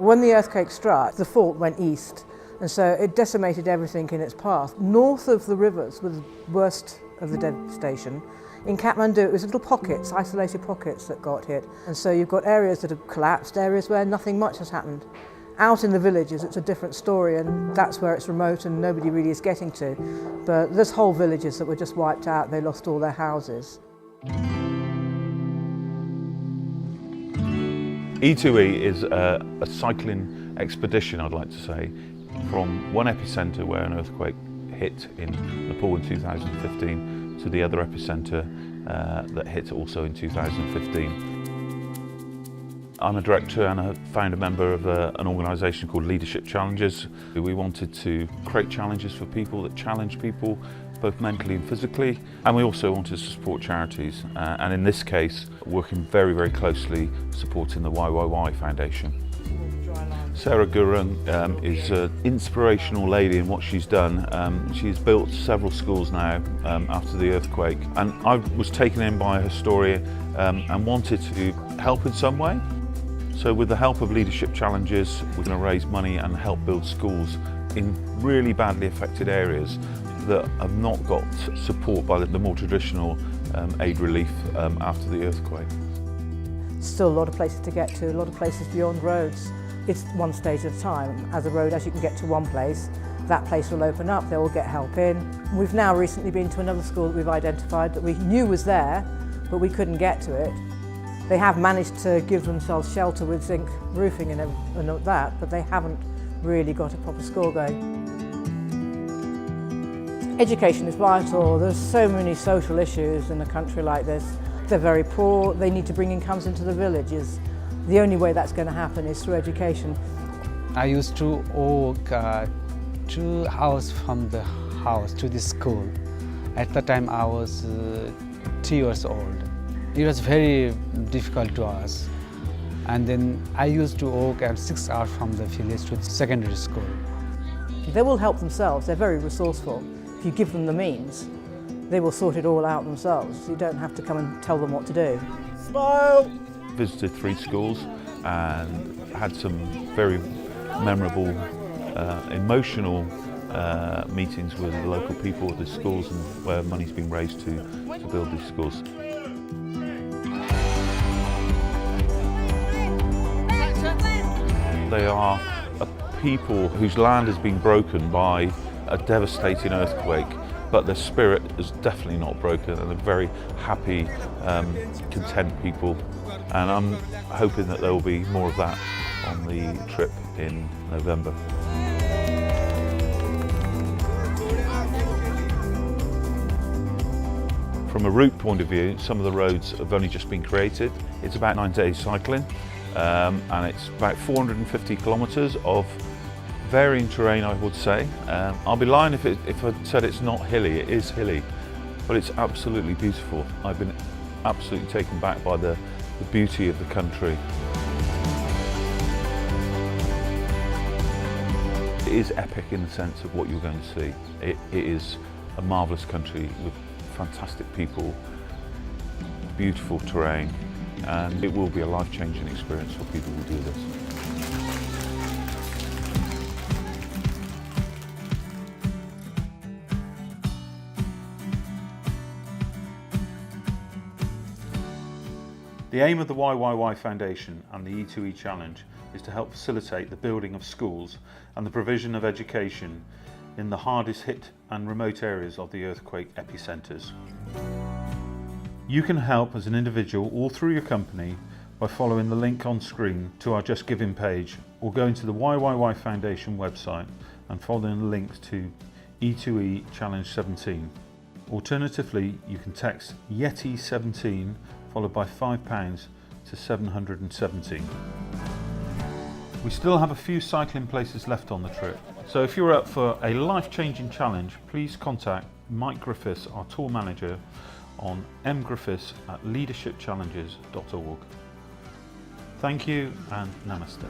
When the earthquake struck, the fault went east, and so it decimated everything in its path. North of the rivers was the worst of the devastation. In Kathmandu, it was little pockets, isolated pockets that got hit. And so you've got areas that have collapsed, areas where nothing much has happened. Out in the villages, it's a different story, and that's where it's remote and nobody really is getting to. But there's whole villages that were just wiped out, they lost all their houses. e2e is a cycling expedition, I'd like to say, from one epicentre where an earthquake hit in Nepal in 2015 to the other epicentre that hit also in 2015. I'm a director and a founder member of an organisation called Leadership Challenges. We wanted to create challenges for people that challenge people both mentally and physically, and we also wanted to support charities, and in this case working very, very closely supporting the YYY Foundation. Sarah Gurung is an inspirational lady in what she's done. She's built several schools now after the earthquake, and I was taken in by her story and wanted to help in some way. So with the help of Leadership Challenges, we're going to raise money and help build schools in really badly affected areas that have not got support by the more traditional aid relief after the earthquake. Still a lot of places to get to, a lot of places beyond roads. It's one stage at a time. As you can get to one place, that place will open up, they will get help in. We've now recently been to another school that we've identified that we knew was there, but we couldn't get to it. They have managed to give themselves shelter with zinc roofing and that, but they haven't really got a proper school going. Education is vital. There's so many social issues in a country like this. They're very poor, they need to bring incomes into the villages. The only way that's going to happen is through education. I used to walk 2 hours from the house to the school. At the time I was 3 years old. It was very difficult to us. And then I used to walk 6 hours from the village to the secondary school. They will help themselves, they're very resourceful. If you give them the means, they will sort it all out themselves. You don't have to come and tell them what to do. Smile! Visited 3 schools and had some very memorable, emotional meetings with the local people at the schools and where money's been raised to build these schools. They are a people whose land has been broken by a devastating earthquake, but their spirit is definitely not broken, and they're very happy, content people. And I'm hoping that there will be more of that on the trip in November. From a route point of view, some of the roads have only just been created. It's about 9 days cycling, and it's about 450 kilometres of varying terrain, I would say. I'll be lying if I said it's not hilly. It is hilly, but it's absolutely beautiful. I've been absolutely taken back by the beauty of the country. It is epic in the sense of what you're going to see. It is a marvellous country with fantastic people, beautiful terrain, and it will be a life-changing experience for people who do this. The aim of the YYY Foundation and the e2e Challenge is to help facilitate the building of schools and the provision of education in the hardest hit and remote areas of the earthquake epicentres. You can help as an individual or through your company by following the link on screen to our Just Giving page, or going to the YYY Foundation website and following the links to e2e Challenge 17. Alternatively, you can text YETI 17 followed by £5 to 717. We still have a few cycling places left on the trip, so if you're up for a life-changing challenge, please contact Mike Griffiths, our tour manager, on mgriffiths@leadershipchallenges.org. Thank you and namaste.